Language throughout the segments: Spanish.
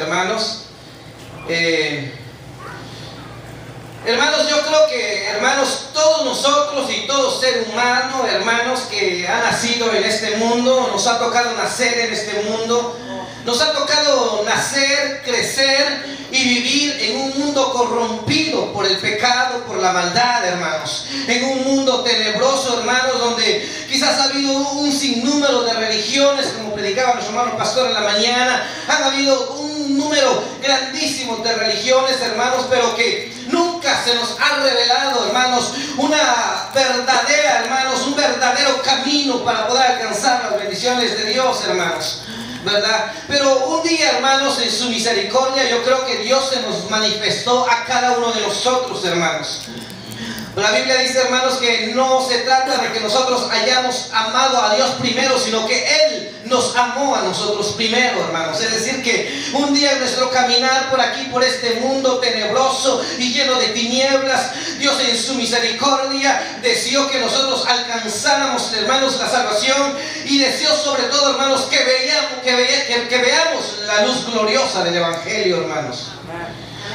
hermanos. Hermanos, yo creo que, hermanos, todos nosotros y todo ser humano, hermanos, que ha nacido en este mundo, nos ha tocado nacer en este mundo, nos ha tocado nacer, crecer y vivir en un mundo corrompido por el pecado, por la maldad, hermanos. En un mundo tenebroso, hermanos, donde quizás ha habido un sinnúmero de religiones, como predicaba nuestro hermano pastor en la mañana. Han habido un número grandísimo de religiones, hermanos, pero que nunca se nos ha revelado, hermanos, una verdadera, hermanos, un verdadero camino para poder alcanzar las bendiciones de Dios, hermanos, ¿verdad? Pero un día, hermanos, en su misericordia, yo creo que Dios se nos manifestó a cada uno de nosotros, hermanos. La Biblia dice, hermanos, que no se trata de que nosotros hayamos amado a Dios primero, sino que Él nos amó a nosotros primero, hermanos. Es decir, que un día en nuestro caminar por aquí, por este mundo tenebroso y lleno de tinieblas, Dios en su misericordia deseó que nosotros alcanzáramos, hermanos, la salvación, y deseó sobre todo, hermanos, que veamos la luz gloriosa del Evangelio, hermanos.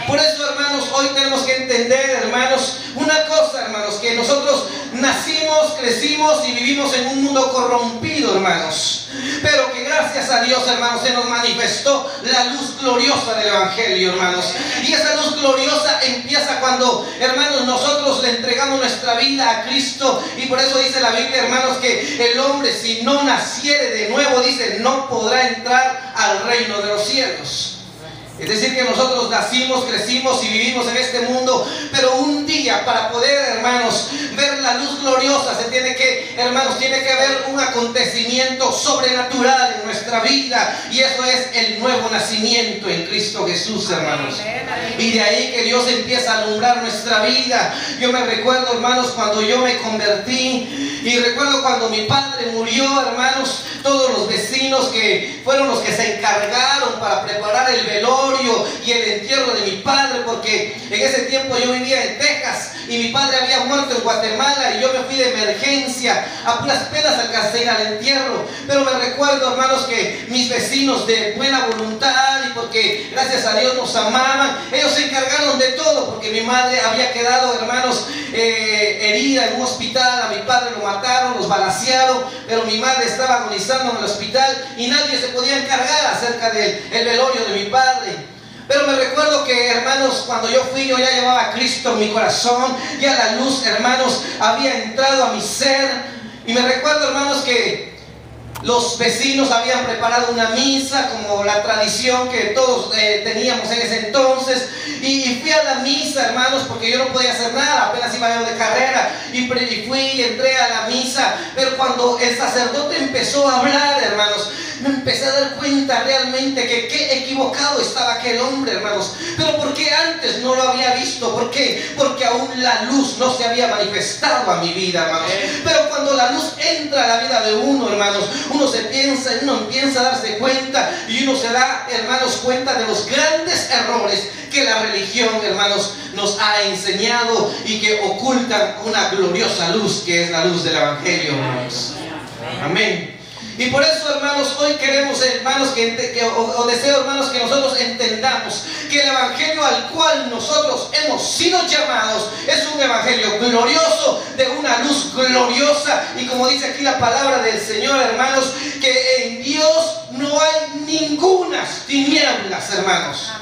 Por eso, hermanos, hoy tenemos que entender, hermanos, una cosa, hermanos, que nosotros nacimos, crecimos y vivimos en un mundo corrompido, hermanos, pero que gracias a Dios, hermanos, se nos manifestó la luz gloriosa del Evangelio, hermanos. Y esa luz gloriosa empieza cuando, hermanos, nosotros le entregamos nuestra vida a Cristo. Y por eso dice la Biblia, hermanos, que el hombre, si no naciere de nuevo, dice, no podrá entrar al reino de los cielos. Es decir, que nosotros nacimos, crecimos y vivimos en este mundo, pero un día, para poder, hermanos, ver la luz gloriosa, tiene que haber un acontecimiento sobrenatural en nuestra vida, y eso es el nuevo nacimiento en Cristo Jesús, hermanos. Y de ahí que Dios empieza a alumbrar nuestra vida. Yo me recuerdo, hermanos, cuando yo me convertí, y recuerdo cuando mi padre murió, hermanos, todos los vecinos que fueron los que se encargaron para preparar el velorio y el entierro de mi padre, porque en ese tiempo yo vivía en Texas y mi padre había muerto en Guatemala, y yo me fui de emergencia, a puras penas alcancé a ir al entierro. Pero me recuerdo, hermanos, que mis vecinos de buena voluntad, y porque gracias a Dios nos amaban, ellos se encargaron de todo, porque mi madre había quedado, hermanos, herida en un hospital. A mi padre lo mataron, los balacearon, pero mi madre estaba agonizando en el hospital y nadie se podía encargar acerca del velorio de mi padre. Pero me recuerdo que, hermanos, cuando yo fui, yo ya llevaba a Cristo en mi corazón, ya la luz, hermanos, había entrado a mi ser. Y me recuerdo, hermanos, que los vecinos habían preparado una misa, como la tradición que todos teníamos en ese entonces. Y fui a la misa, hermanos, porque yo no podía hacer nada, apenas iba yo de carrera. Y entré a la misa. Pero cuando el sacerdote empezó a hablar, hermanos, me empecé a dar cuenta realmente que qué equivocado estaba aquel hombre, hermanos. Pero ¿por qué antes no lo había visto? ¿Por qué? Porque aún la luz no se había manifestado a mi vida, hermanos. Pero cuando la luz entra a la vida de uno, hermanos, uno empieza a darse cuenta, y uno se da, hermanos, cuenta de los grandes errores que la religión, hermanos, nos ha enseñado y que ocultan una gloriosa luz, que es la luz del Evangelio, hermanos. Amén. Y por eso, hermanos, hoy queremos, hermanos, deseo, hermanos, que nosotros entendamos que el Evangelio al cual nosotros hemos sido llamados es un Evangelio glorioso, de una luz gloriosa. Y como dice aquí la palabra del Señor, hermanos, que en Dios no hay ninguna tinieblas, hermanos.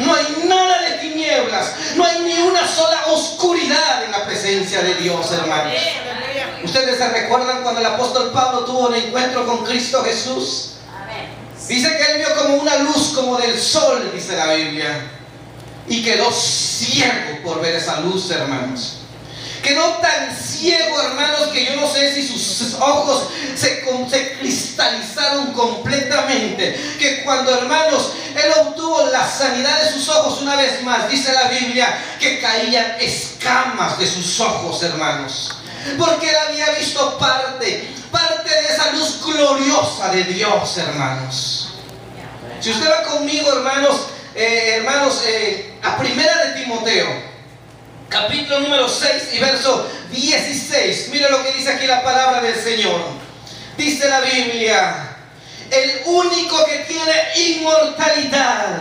No hay nada de tinieblas, no hay ni una sola oscuridad en la presencia de Dios, hermanos. Ustedes se recuerdan cuando el apóstol Pablo tuvo un encuentro con Cristo Jesús. Dice que él vio como una luz como del sol, dice la Biblia, y quedó ciego por ver esa luz, hermanos. Quedó tan ciego, hermanos, que yo no sé si sus ojos se cristalizaron completamente, que cuando, hermanos, él obtuvo la sanidad de sus ojos una vez más, dice la Biblia, que caían escamas de sus ojos, hermanos. Porque él había visto parte de esa luz gloriosa de Dios, hermanos. Si usted va conmigo, hermanos, a Primera de Timoteo, capítulo número 6 y verso 16. Mire lo que dice aquí la palabra del Señor. Dice la Biblia: el único que tiene inmortalidad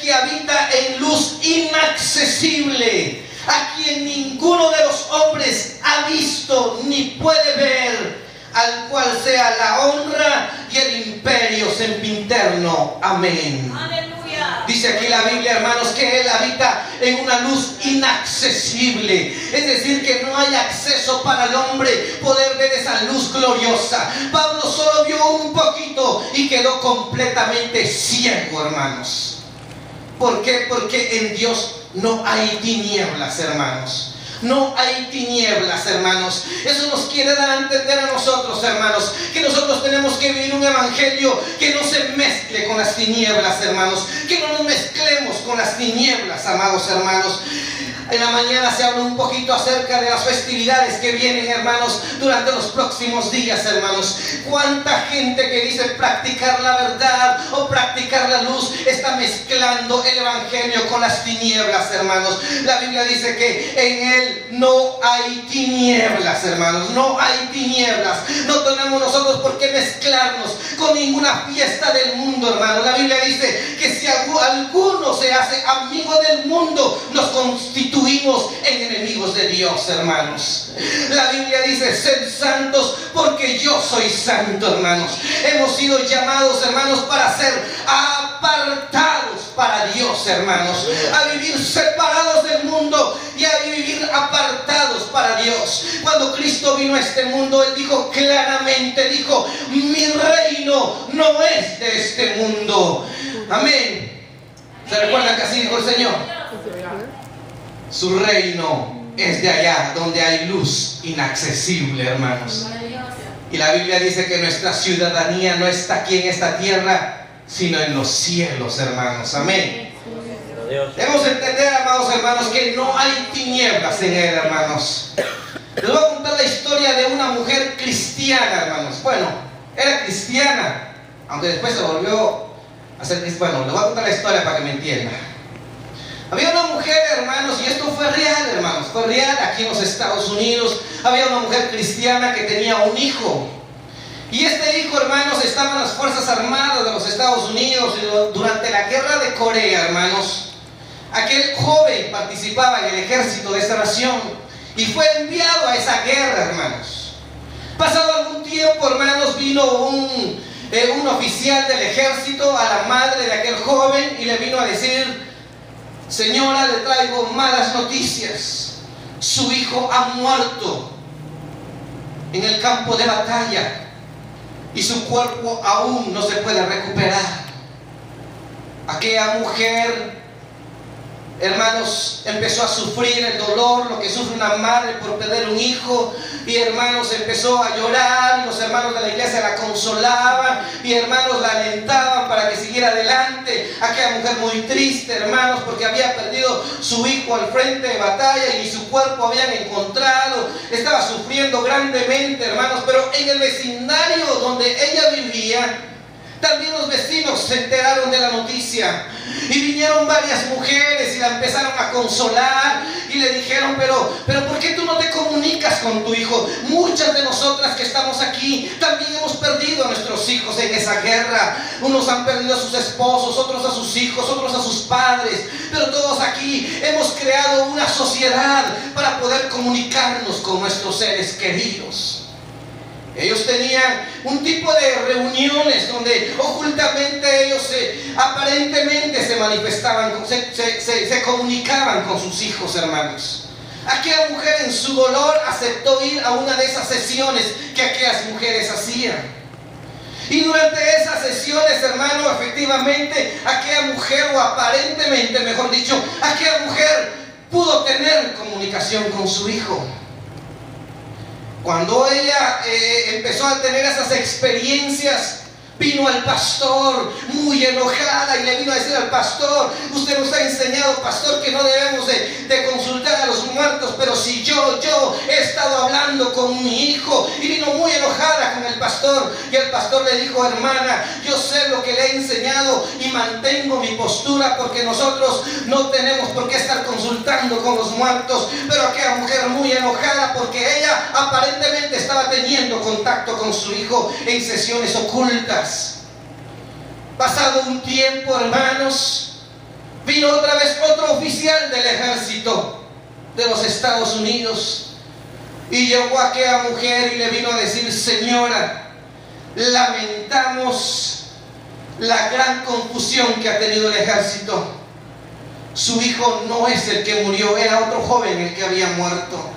que habita en luz inaccesible, a quien ninguno de los hombres ha visto ni puede ver, al cual sea la honra y el imperio sempiterno. Amén. Aleluya. Dice aquí la Biblia, hermanos, que Él habita en una luz inaccesible. Es decir, que no hay acceso para el hombre poder ver esa luz gloriosa. Pablo solo vio un poquito y quedó completamente ciego, hermanos. ¿Por qué? Porque en Dios no hay tinieblas, hermanos. No hay tinieblas, hermanos. Eso nos quiere dar a entender a nosotros, hermanos, que nosotros tenemos que vivir un evangelio que no se mezcle con las tinieblas, hermanos. Que no nos mezclemos con las tinieblas, amados hermanos. En la mañana se habla un poquito acerca de las festividades que vienen, hermanos, durante los próximos días, hermanos. Cuánta gente que dice practicar la verdad o practicar la luz está mezclando el evangelio con las tinieblas, hermanos. La Biblia dice que en Él no hay tinieblas, hermanos. No hay tinieblas. No tenemos nosotros por qué mezclarnos con ninguna fiesta del mundo, hermanos. La Biblia dice que si alguno se hace amigo del mundo, nos constituimos en enemigos de Dios, hermanos. La Biblia dice: sed santos porque yo soy santo, hermanos. Hemos sido llamados, hermanos, para ser apartados para Dios, hermanos. A vivir separados del mundo y a vivir apartados para Dios. Cuando Cristo vino a este mundo, Él dijo claramente, dijo: mi reino no es de este mundo. Amén. ¿Se recuerdan que así dijo el Señor? Su reino es de allá, donde hay luz inaccesible, hermanos. Y la Biblia dice que nuestra ciudadanía no está aquí en esta tierra, sino en los cielos, hermanos. Amén. Debemos entender, amados hermanos, que no hay tinieblas en Él, hermanos. Les voy a contar la historia de una mujer cristiana, hermanos. Bueno, era cristiana, aunque después se volvió a ser cristiana. Bueno, les voy a contar la historia para que me entiendan. Había una mujer, hermanos, y esto fue real, hermanos, fue real aquí en los Estados Unidos. Había una mujer cristiana que tenía un hijo. Y este hijo, hermanos, estaba en las Fuerzas Armadas de los Estados Unidos durante la Guerra de Corea, hermanos. Aquel joven participaba en el ejército de esta nación y fue enviado a esa guerra, hermanos. Pasado algún tiempo, hermanos, vino un oficial del ejército a la madre de aquel joven y le vino a decir: señora, le traigo malas noticias. Su hijo ha muerto en el campo de batalla y su cuerpo aún no se puede recuperar. Aquella mujer, hermanos, empezó a sufrir el dolor, lo que sufre una madre por perder un hijo. Y hermanos, empezó a llorar, y los hermanos de la iglesia la consolaban, y hermanos la alentaban para que siguiera adelante. Aquella mujer muy triste, hermanos, porque había perdido su hijo al frente de batalla y su cuerpo habían encontrado. Estaba sufriendo grandemente, hermanos, pero en el vecindario donde ella vivía, también los vecinos se enteraron de la noticia y vinieron varias mujeres y la empezaron a consolar y le dijeron: pero ¿por qué tú no te comunicas con tu hijo? Muchas de nosotras que estamos aquí también hemos perdido a nuestros hijos en esa guerra. Unos han perdido a sus esposos, otros a sus hijos, otros a sus padres, pero todos aquí hemos creado una sociedad para poder comunicarnos con nuestros seres queridos. Ellos tenían un tipo de reuniones donde ocultamente ellos aparentemente se manifestaban, se comunicaban con sus hijos, hermanos. Aquella mujer en su dolor aceptó ir a una de esas sesiones que aquellas mujeres hacían. Y durante esas sesiones, hermano, efectivamente aquella mujer, o aparentemente, mejor dicho, aquella mujer pudo tener comunicación con su hijo. Cuando ella empezó a tener esas experiencias, vino al pastor muy enojada y le vino a decir al pastor: usted nos ha enseñado, pastor, que no debemos de consultar a los muertos, pero si yo he estado hablando con mi hijo. Y vino muy enojada con el pastor, y el pastor le dijo: hermana, yo sé lo que le he enseñado y mantengo mi postura, porque nosotros no tenemos por qué estar consultando con los muertos. Pero aquella mujer muy enojada porque ella aparentemente estaba teniendo contacto con su hijo en sesiones ocultas. Pasado un tiempo, hermanos, vino otra vez otro oficial del ejército de los Estados Unidos y llegó a aquella mujer y le vino a decir: señora, lamentamos la gran confusión que ha tenido el ejército. Su hijo no es el que murió, era otro joven el que había muerto.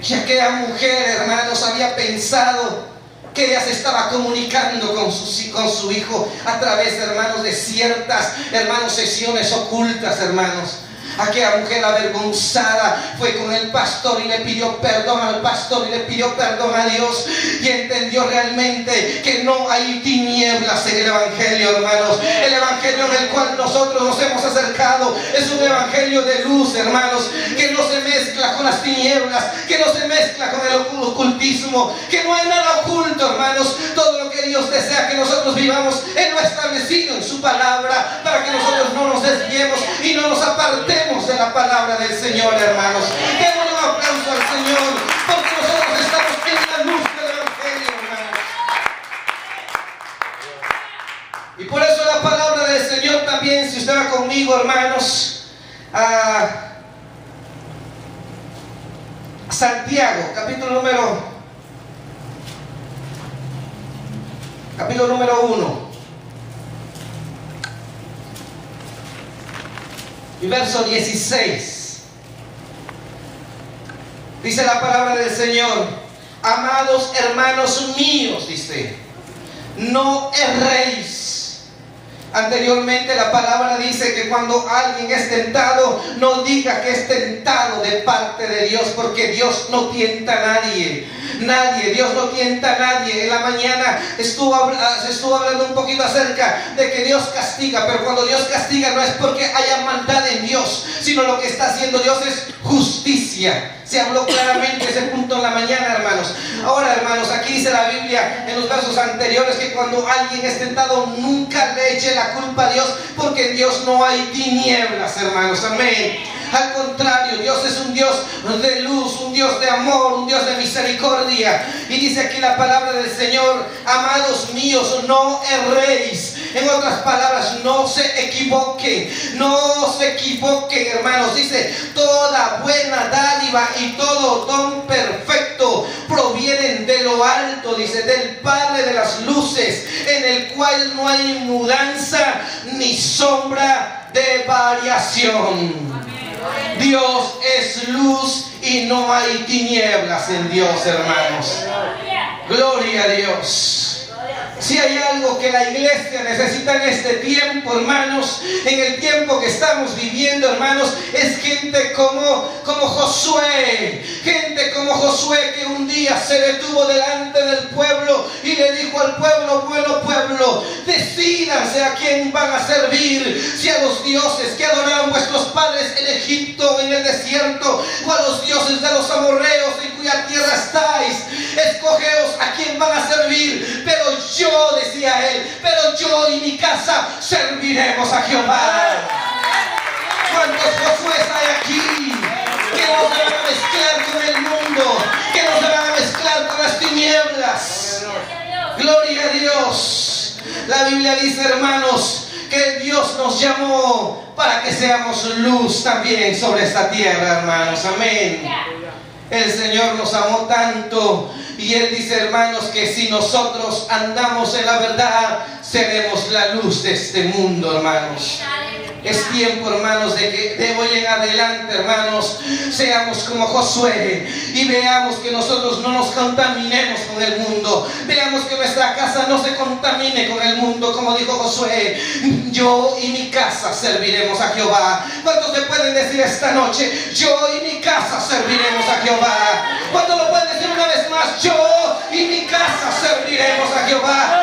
Y aquella mujer, hermanos, había pensado que ella se estaba comunicando con su hijo a través, hermanos, de ciertas, hermanos, sesiones ocultas, hermanos. Aquella mujer avergonzada fue con el pastor y le pidió perdón al pastor y le pidió perdón a Dios, y entendió realmente que no hay tinieblas en el evangelio, hermanos. El evangelio en el cual nosotros nos hemos acercado es un evangelio de luz, hermanos, que no se mezcla con las tinieblas, que no se mezcla con el ocultismo, que no hay nada oculto, hermanos. Todo lo que Dios desea que nosotros vivamos, Él lo ha establecido en su palabra para que nosotros no nos desviemos y no nos apartemos de la palabra del Señor, hermanos. Démosle un aplauso al Señor, porque nosotros estamos en la luz del evangelio, hermanos. Y por eso la palabra del Señor también, si usted va conmigo, hermanos, a Santiago, capítulo número 1 y verso 16. Dice la palabra del Señor: amados hermanos míos, dice, no erréis. Anteriormente la palabra dice que cuando alguien es tentado, no diga que es tentado de parte de Dios, porque Dios no tienta a nadie. Dios no tienta a nadie. En la mañana se estuvo hablando un poquito acerca de que Dios castiga, pero cuando Dios castiga no es porque haya maldad en Dios, sino lo que está haciendo Dios es justicia. Se habló claramente ese punto en la mañana, hermanos. Ahora, hermanos, aquí dice la Biblia en los versos anteriores que cuando alguien es tentado, nunca le eche la culpa a Dios, porque en Dios no hay tinieblas, hermanos. Amén. Al contrario, Dios es un Dios de luz, un Dios de amor, un Dios de misericordia. Y dice aquí la palabra del Señor: amados míos, no erréis. En otras palabras, no se equivoquen, hermanos. Dice: toda buena dádiva y todo don perfecto provienen de lo alto, dice, del Padre de las luces, en el cual no hay mudanza ni sombra de variación. Dios es luz y no hay tinieblas en Dios, hermanos. Gloria a Dios. Si hay algo que la iglesia necesita en este tiempo, hermanos, en el tiempo que estamos viviendo, hermanos, es gente como Josué. Gente como Josué, que un día se detuvo delante del pueblo y le dijo al pueblo: bueno pueblo, decídanse a quién van a servir, si a los dioses que adoraron vuestros padres en Egipto, en el desierto, o a los dioses de los amorreos en cuya tierra estáis. Escogeos a quién van a servir, pero yo, decía él, pero yo y mi casa serviremos a Jehová. ¿Cuántos Josués hay aquí que no se van a mezclar con el mundo, que no se van a mezclar con las tinieblas? Gloria a Dios. La Biblia dice, hermanos, que Dios nos llamó para que seamos luz también sobre esta tierra, hermanos. Amén. El Señor nos amó tanto, y Él dice, hermanos, que si nosotros andamos en la verdad, seremos la luz de este mundo, hermanos. Es tiempo, hermanos, de que de hoy en adelante, hermanos, seamos como Josué y veamos que nosotros no nos contaminemos con el mundo. Veamos que nuestra casa no se contamine con el mundo, como dijo Josué: yo y mi casa serviremos a Jehová. ¿Cuántos le pueden decir esta noche: yo y mi casa serviremos a Jehová? ¿Cuántos lo pueden decir una vez más? Yo y mi casa serviremos a Jehová.